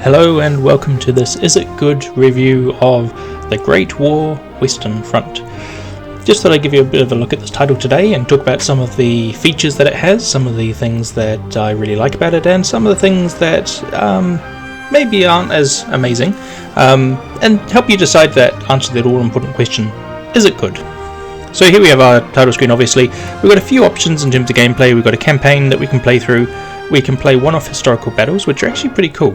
Hello and welcome to this Is It Good review of The Great War Western Front. Just thought I'd give you a bit of a look at this title today and talk about some of the features that it has, some of the things that I really like about it, and some of the things that maybe aren't as amazing, and help you decide answer that all-important question, is it good? So here we have our title screen. Obviously we've got a few options in terms of gameplay. We've got a campaign that we can play through. We can play one-off historical battles, which are actually pretty cool.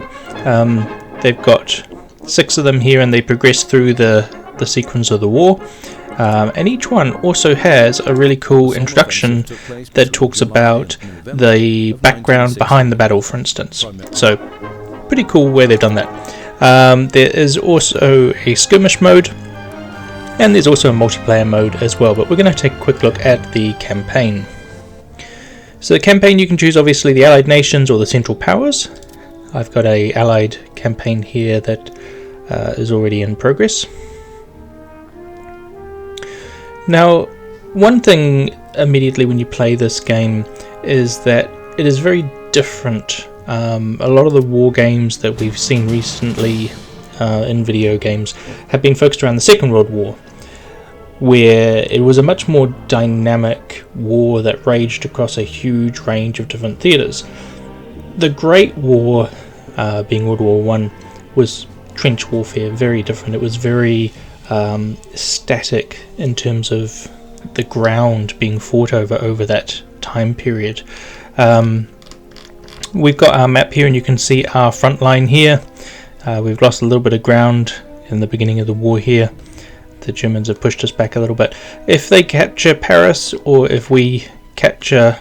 They've got 6 of them here and they progress through the sequence of the war. And each one also has a really cool introduction that talks about the background behind the battle, for instance. So, pretty cool where they've done that. There is also a skirmish mode, and there's also a multiplayer mode as well, but we're going to take a quick look at the campaign. So the campaign, you can choose obviously the Allied nations or the Central Powers. I've got a Allied campaign here that is already in progress. Now, one thing immediately when you play this game is that it is very different. A lot of the war games that we've seen recently in video games have been focused around the Second World War, where it was a much more dynamic war that raged across a huge range of different theatres. The Great War, being World War I, was trench warfare, very different. It was very static in terms of the ground being fought over that time period. We've got our map here and you can see our front line here. We've lost a little bit of ground in the beginning of the war here. The Germans have pushed us back a little bit. If they capture Paris, or if we capture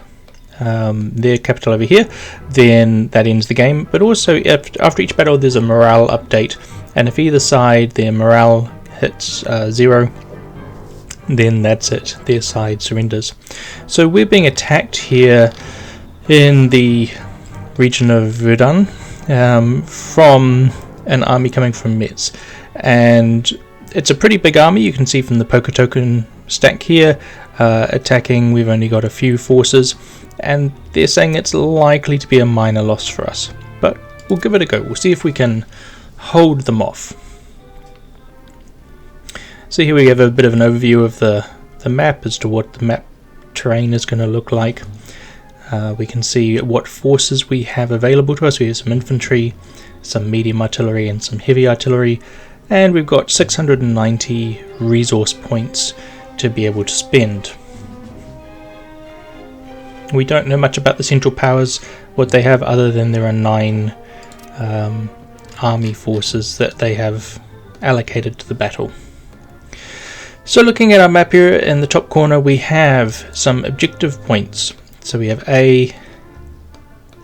their capital over here, then that ends the game. But also after each battle there's a morale update, and if either side their morale hits 0, then that's it, their side surrenders. So we're being attacked here in the region of Verdun from an army coming from Metz, and it's a pretty big army. You can see from the poker token stack here, attacking. We've only got a few forces, and they're saying it's likely to be a minor loss for us, but we'll give it a go. We'll see if we can hold them off. So here we have a bit of an overview of the map as to what the map terrain is going to look like. We can see what forces we have available to us. We have some infantry, some medium artillery and some heavy artillery, and we've got 690 resource points to be able to spend. We don't know much about the Central Powers, what they have, other than there are 9 army forces that they have allocated to the battle. So looking at our map here in the top corner, we have some objective points. So we have A,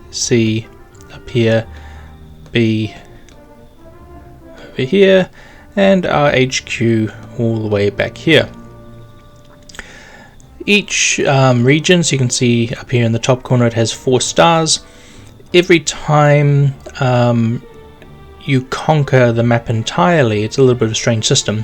C up here, B over here, and our HQ all the way back here. Each region, so you can see up here in the top corner, it has 4 stars. Every time you conquer the map entirely, it's a little bit of a strange system,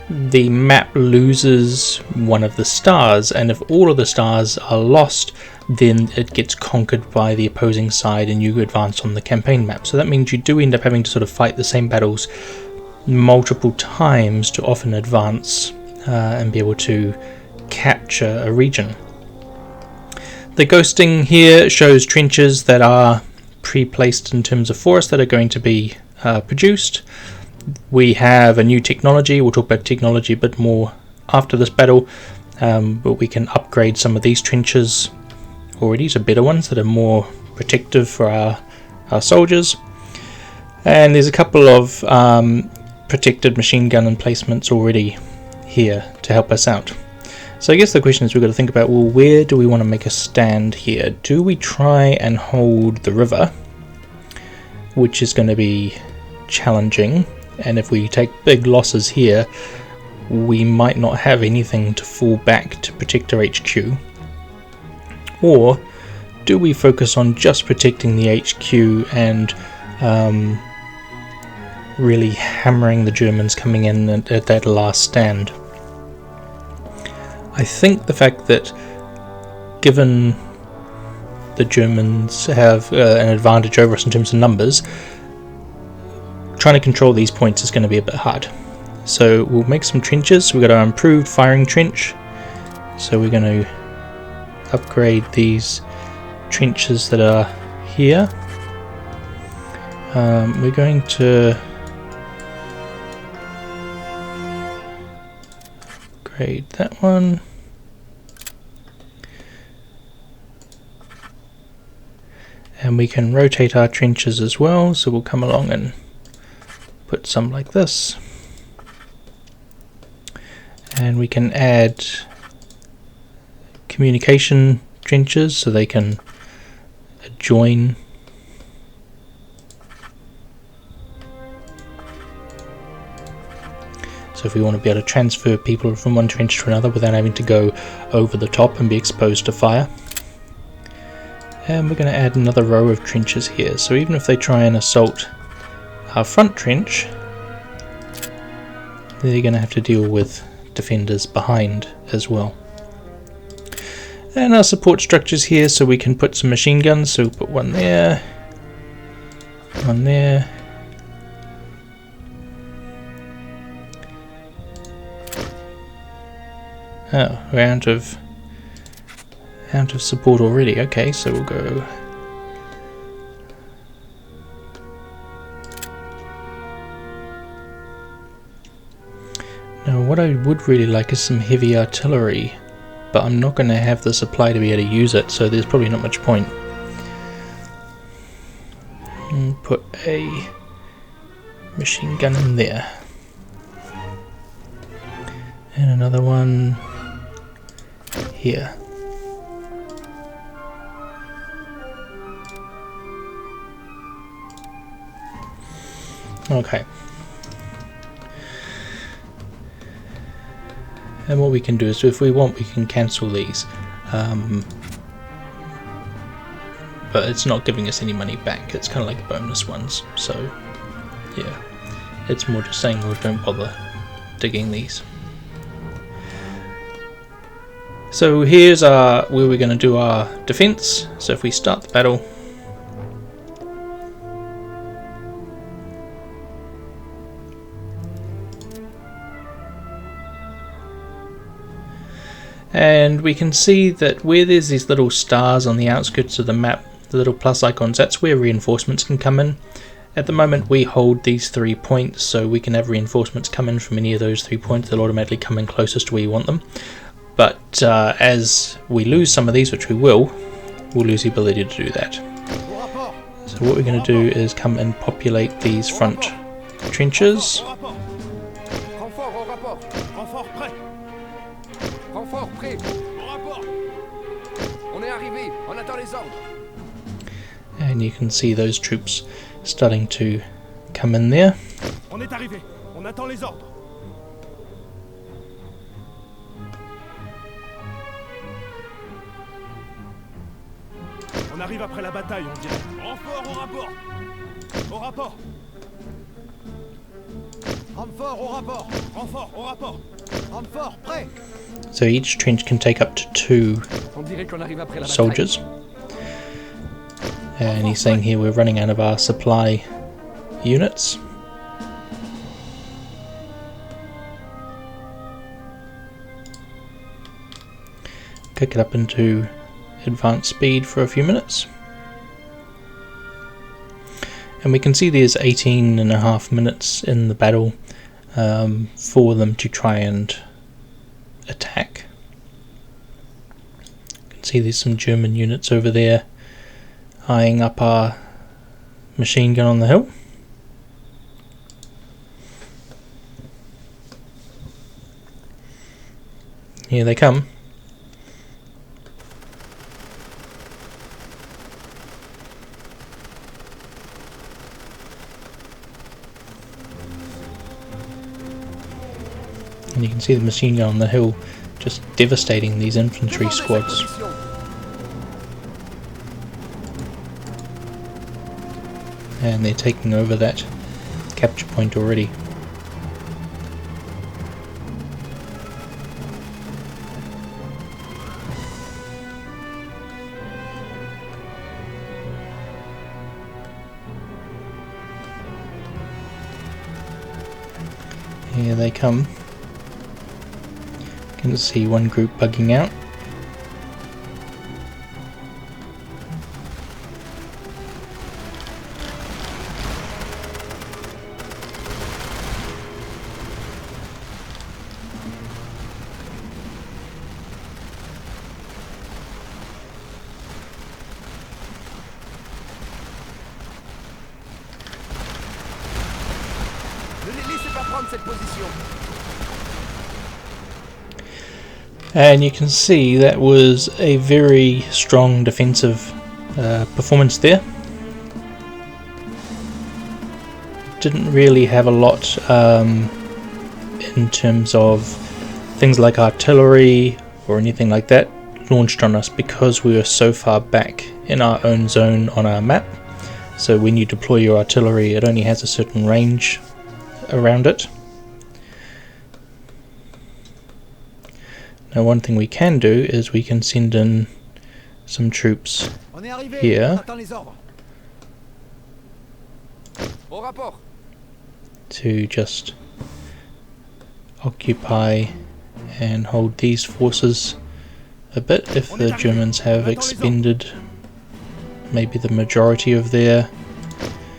the map loses one of the stars, and if all of the stars are lost, then it gets conquered by the opposing side and you advance on the campaign map. So that means you do end up having to sort of fight the same battles multiple times to often advance and be able to capture a region. The ghosting here shows trenches that are pre-placed in terms of forests that are going to be produced. We have a new technology. We'll talk about technology a bit more after this battle, but we can upgrade some of these trenches already to better ones that are more protective for our soldiers. And there's a couple of protected machine gun emplacements already here to help us out. So I guess the question is, we've got to think about, well, where do we want to make a stand here? Do we try and hold the river, which is going to be challenging, and if we take big losses here we might not have anything to fall back to protect our HQ? Or do we focus on just protecting the HQ and really hammering the Germans coming in at that last stand? I think the fact that, given the Germans have an advantage over us in terms of numbers, trying to control these points is going to be a bit hard. So we'll make some trenches. We've got our improved firing trench. So we're going to upgrade these trenches that are here. We're going to upgrade that one. And we can rotate our trenches as well, so we'll come along and put some like this. And we can add communication trenches so they can join. So if we want to be able to transfer people from one trench to another without having to go over the top and be exposed to fire. And we're going to add another row of trenches here, so even if they try and assault our front trench, they're going to have to deal with defenders behind as well. And our support structures here, so we can put some machine guns, so we'll put one there, one there. Oh, we're out of support already. Okay, so we'll go now. What I would really like is some heavy artillery, but I'm not going to have the supply to be able to use it, so there's probably not much point. And put a machine gun in there and another one here. Okay. And what we can do is, if we want, we can cancel these. But it's not giving us any money back. It's kind of like bonus ones. So, yeah. It's more just saying, well, don't bother digging these. So here's where we're going to do our defense. So if we start the battle, and we can see that where there's these little stars on the outskirts of the map, the little plus icons, that's where reinforcements can come in. At the moment we hold these 3 points, so we can have reinforcements come in from any of those 3 points. They'll automatically come in closest to where you want them. But as we lose some of these, which we will, we'll lose the ability to do that. So what we're going to do is come and populate these front trenches. And you can see those troops starting to come in there. On arrive après la bataille, on dirait. Renfort au rapport. Au rapport. Renfort au rapport. Renfort au rapport. Renfort prêt. So each trench can take up to 2 soldiers. And he's saying here we're running out of our supply units. Kick it up into advanced speed for a few minutes. And we can see there's 18.5 minutes in the battle for them to try and attack. You can see there's some German units over there eyeing up our machine gun on the hill. Here they come. And you can see the machine gun on the hill just devastating these infantry squads. And they're taking over that capture point already. Here they come. You can see one group bugging out. Ne les laissez pas prendre cette position. And you can see that was a very strong defensive performance there. Didn't really have a lot in terms of things like artillery or anything like that launched on us, because we were so far back in our own zone on our map. So when you deploy your artillery, it only has a certain range around it. Now one thing we can do is we can send in some troops On est arrivé. Here. On attend les ordres. Au rapport. to just occupy and hold these forces a bit if the Germans have expended maybe the majority of their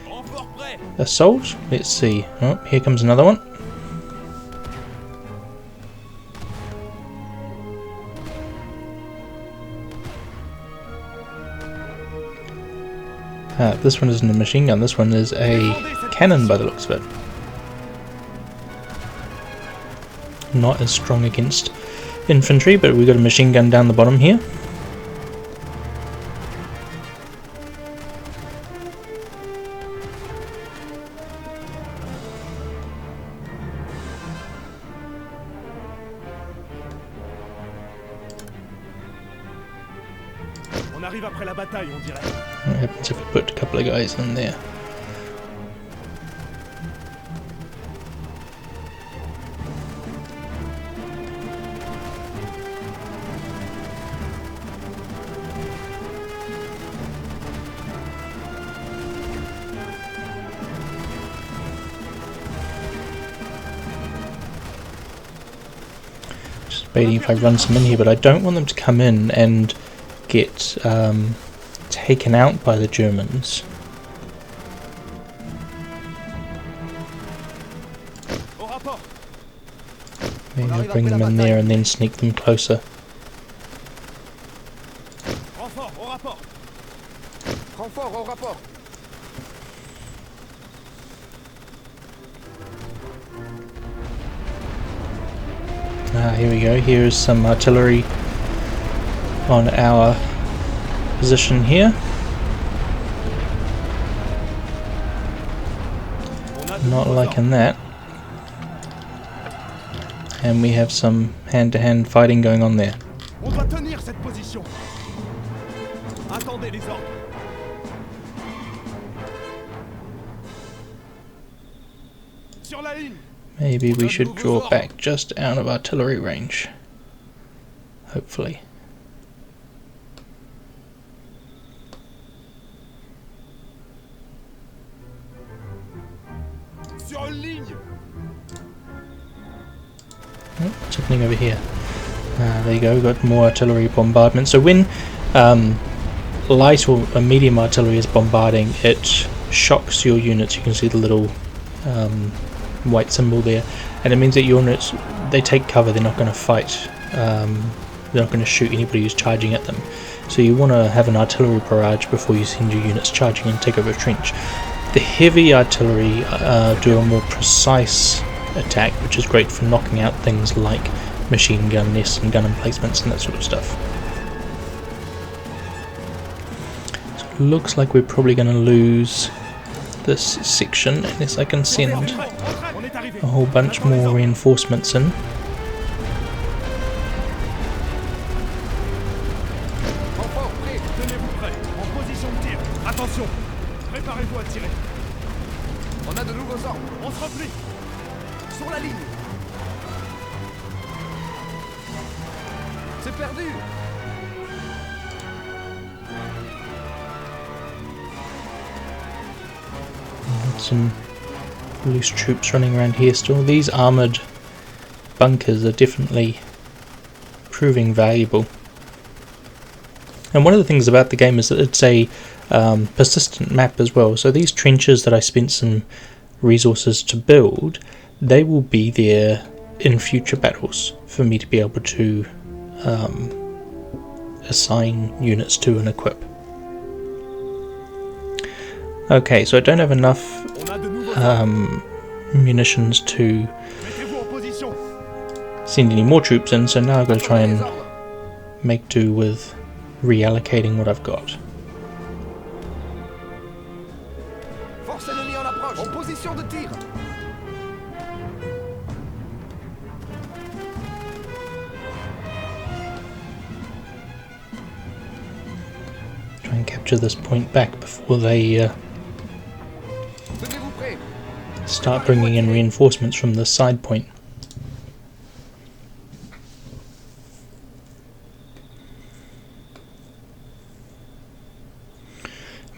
Renfort prêt. assault. Let's see. Oh, here comes another one. This one isn't a machine gun, this one is a cannon by the looks of it. Not as strong against infantry, but we've got a machine gun down the bottom here. On arrive après la bataille, on dirait. What happens if we put a couple of guys in there? Just debating if I run some in here, but I don't want them to come in and get taken out by the Germans. Au rapport. Maybe I'll bring them in there and then sneak them closer. Renfort, au rapport. Renfort au rapport. Here we go. Here is some artillery on our position here. On a de Not nouveaux liking that. And we have some hand-to-hand fighting going on there. ordres. On doit tenir cette position. Attendez les ordres. Sur la ligne. Maybe we should draw back just out of artillery range. Hopefully. Sur une ligne. Oh, what's happening over here? There you go, we've got more artillery bombardment. So when light or medium artillery is bombarding, it shocks your units. You can see the little white symbol there, and it means that your units, they take cover, they're not going to fight, they're not going to shoot anybody who's charging at them. So you want to have an artillery barrage before you send your units charging and take over a trench. The heavy artillery do a more precise attack, which is great for knocking out things like machine gun nests and gun emplacements and that sort of stuff. So it looks like we're probably going to lose this section unless I can send On est arrivé. a whole bunch more reinforcements in. Renfort prêt. Tenez-vous prêts. En position de tir. Attention. Préparez-vous à tirer. On a de nouveaux ordres. On se replie. Sur la ligne. C'est perdu. Some loose troops running around here still. These armoured bunkers are definitely proving valuable. And one of the things about the game is that it's a persistent map as well. So these trenches that I spent some resources to build, they will be there in future battles for me to be able to assign units to and equip. Okay, so I don't have enough On a de nouveaux ordres. munitions to Mettez-vous en position. send any more troops in, so now I've got to try Les and ordres. make do with reallocating what I've got. Force ennemie en approche. En position de tir. Try and capture this point back before they Tenez-vous prêts. start bringing in reinforcements from the side point.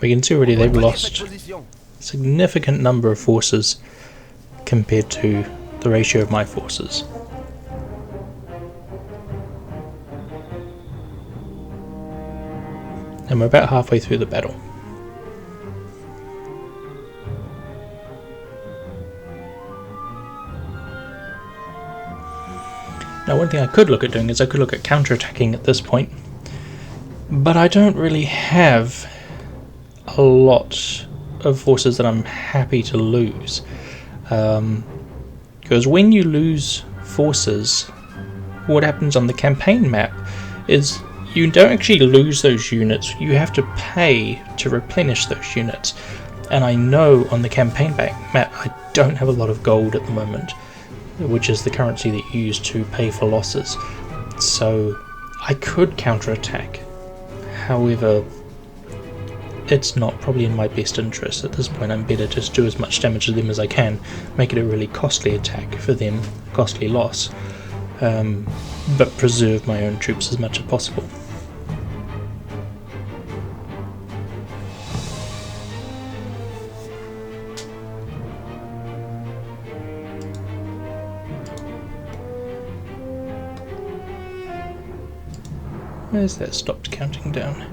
We can see already they've Reprenez cette lost position. a significant number of forces compared to the ratio of my forces. And we're about halfway through the battle. Now one thing I could look at doing is I could look at counterattacking at this point, but I don't really have a lot of forces that I'm happy to lose. Because when you lose forces, what happens on the campaign map is you don't actually lose those units, you have to pay to replenish those units. And I know on the campaign map I don't have a lot of gold at the moment, which is the currency that you use to pay for losses. So I could counterattack. However, it's not probably in my best interest. At this point I'm better just do as much damage to them as I can, make it a really costly attack for them, costly loss, but preserve my own troops as much as possible. Where's that stopped counting down?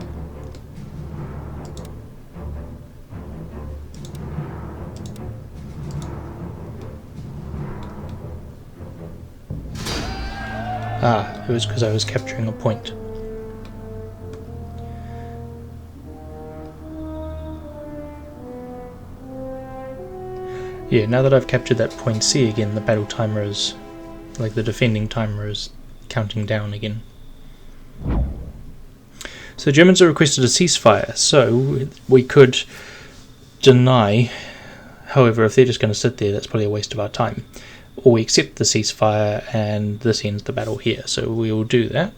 Ah, it was because I was capturing a point. Yeah, now that I've captured that point C again, the battle timer is, like the defending timer is counting down again. So the Germans have requested a ceasefire, so we could deny. However, if they're just going to sit there, that's probably a waste of our time. Or we accept the ceasefire and this ends the battle here, so we will do that.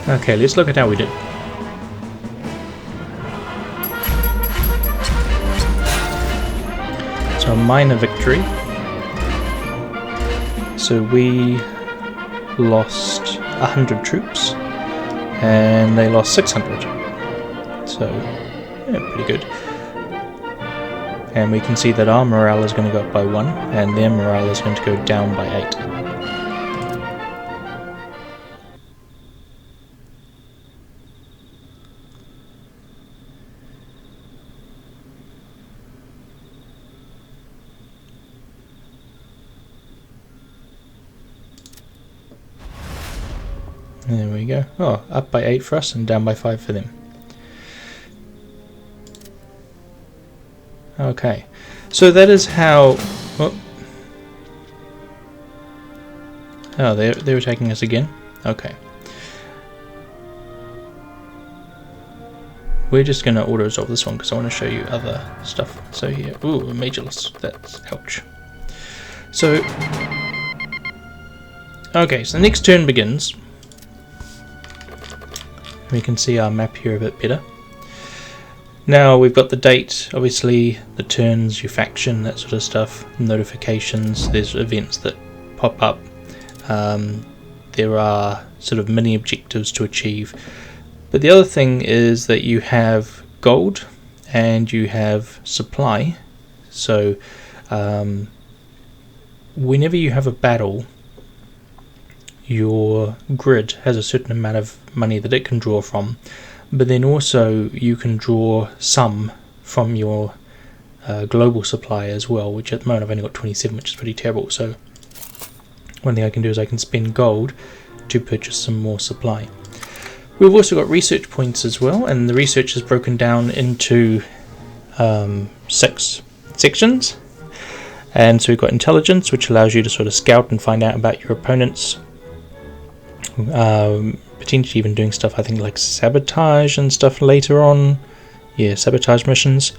Okay, let's look at how we did. So a minor victory. So we lost 100 troops and they lost 600. So yeah, pretty good. And we can see that our morale is going to go up by 1 and their morale is going to go down by 8. There we go. Oh, up by 8 for us and down by 5 for them. Okay, so that is how... Oh, they're attacking us again? Okay. We're just going to auto-resolve this one because I want to show you other stuff. So here, ooh, a major loss. That's ouch. So, okay, so the next turn begins. We can see our map here a bit better. Now we've got the date, obviously, the turns, your faction, that sort of stuff, notifications. There's events that pop up. There are sort of mini objectives to achieve. But the other thing is that you have gold and you have supply. So whenever you have a battle, your grid has a certain amount of money that it can draw from, but then also you can draw some from your global supply as well, which at the moment I've only got 27, which is pretty terrible. So one thing I can do is I can spend gold to purchase some more supply. We've also got research points as well, and the research is broken down into 6 sections. And so we've got intelligence, which allows you to sort of scout and find out about your opponents, potentially even doing stuff I think like sabotage and stuff later on. Yeah, sabotage missions.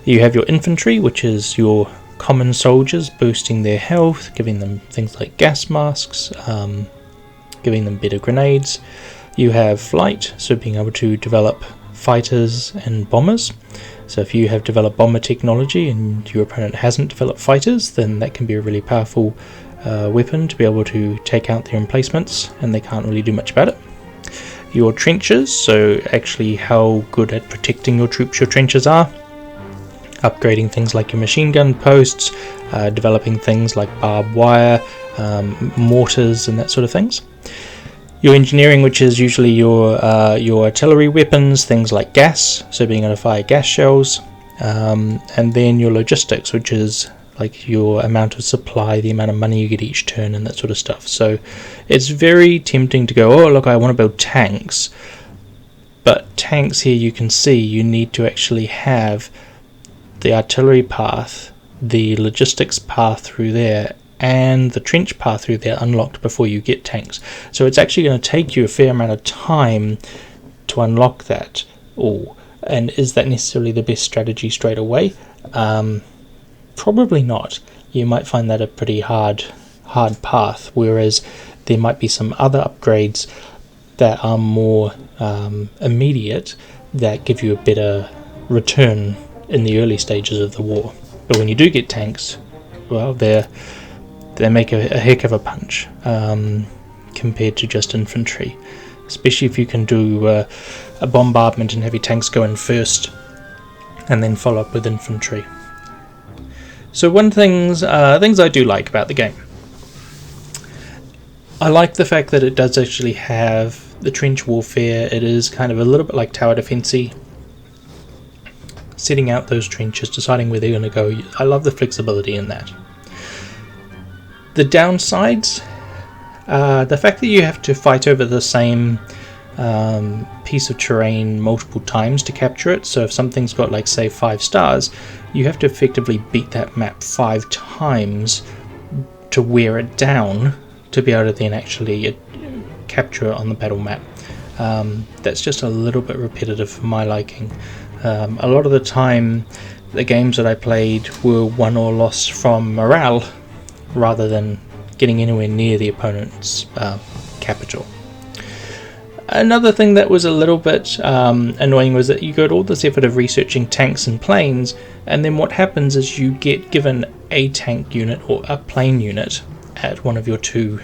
You have your infantry, which is your common soldiers, boosting their health, giving them things like gas masks, giving them better grenades. You have flight, so being able to develop fighters and bombers. So if you have developed bomber technology and your opponent hasn't developed fighters, then that can be a really powerful weapon to be able to take out their emplacements, and they can't really do much about it. Your trenches, so actually how good at protecting your troops your trenches are. Upgrading things like your machine gun posts, developing things like barbed wire, mortars and that sort of things. Your engineering, which is usually your artillery weapons, things like gas, so being able to fire gas shells, and then your logistics, which is like your amount of supply, the amount of money you get each turn and that sort of stuff. So it's very tempting to go, oh look, I want to build tanks, but tanks here you can see you need to actually have the artillery path, the logistics path through there, and the trench path through there unlocked before you get tanks. So it's actually going to take you a fair amount of time to unlock that all. And is that necessarily the best strategy straight away? Probably not. You might find that a pretty hard path, whereas there might be some other upgrades that are more immediate that give you a better return in the early stages of the war. But when you do get tanks, well, they make a heck of a punch compared to just infantry, especially if you can do a bombardment and heavy tanks go in first and then follow up with infantry. So one things I do like about the game, I like the fact that it does actually have the trench warfare. It is kind of a little bit like tower defense-y, setting out those trenches, deciding where they're going to go. I love the flexibility in that. The downsides, the fact that you have to fight over the same piece of terrain multiple times to capture it. So if something's got, like, say 5 stars, you have to effectively beat that map 5 times to wear it down to be able to then actually capture it on the battle map. That's just a little bit repetitive for my liking. A lot of the time the games that I played were won or lost from morale rather than getting anywhere near the opponent's capital. Another thing that was a little bit annoying was that you got all this effort of researching tanks and planes, and then what happens is you get given a tank unit or a plane unit at one of your 2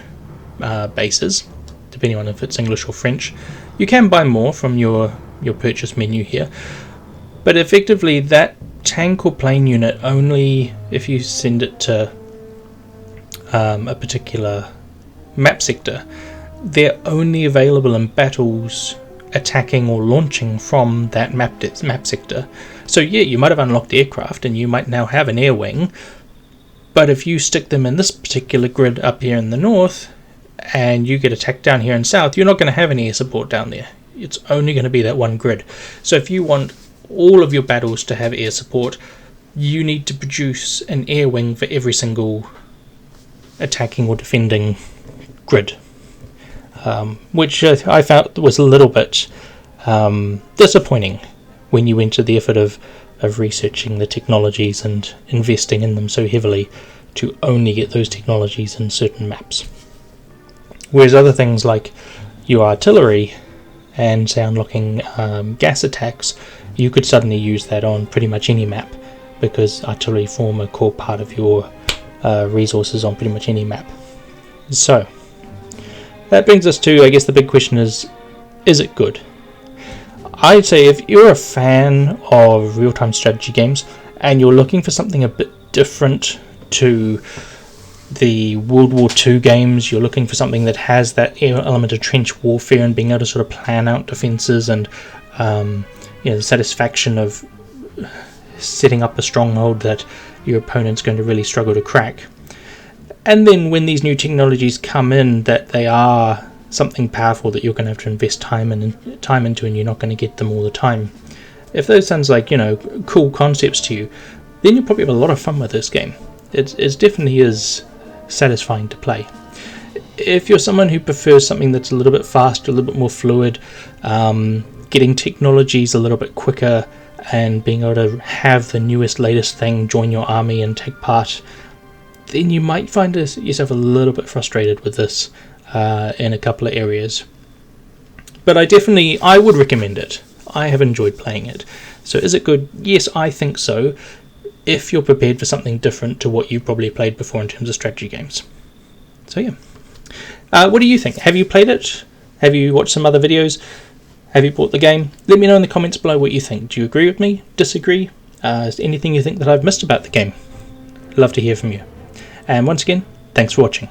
bases, depending on if it's English or French. You can buy more from your purchase menu here, but effectively that tank or plane unit, only if you send it to a particular map sector, they're only available in battles attacking or launching from that map sector. So yeah, you might have unlocked aircraft and you might now have an air wing, but if you stick them in this particular grid up here in the north and you get attacked down here in south, you're not going to have any air support down there. It's only going to be that one grid. So if you want all of your battles to have air support, you need to produce an air wing for every single attacking or defending grid, which I felt was a little bit disappointing when you went to the effort of researching the technologies and investing in them so heavily to only get those technologies in certain maps. Whereas other things like your artillery and, say, unlocking gas attacks, you could suddenly use that on pretty much any map, because artillery form a core part of your resources on pretty much any map. So that brings us to, I guess, the big question is it good? I'd say if you're a fan of real-time strategy games and you're looking for something a bit different to the World War II games, you're looking for something that has that element of trench warfare and being able to sort of plan out defences and the satisfaction of setting up a stronghold that your opponent's going to really struggle to crack. And then when these new technologies come in, that they are something powerful that you're going to have to invest time into, and you're not going to get them all the time. If those sounds like cool concepts to you, then you'll probably have a lot of fun with this game. It definitely is satisfying to play. If you're someone who prefers something that's a little bit faster, a little bit more fluid, getting technologies a little bit quicker, and being able to have the newest, latest thing join your army and take part, then you might find yourself a little bit frustrated with this in a couple of areas. But I would recommend it. I have enjoyed playing it. So is it good? Yes, I think so, if you're prepared for something different to what you've probably played before in terms of strategy games. So yeah. What do you think? Have you played it? Have you watched some other videos? Have you bought the game? Let me know in the comments below what you think. Do you agree with me? Disagree? Is there anything you think that I've missed about the game? Love to hear from you. And once again, thanks for watching.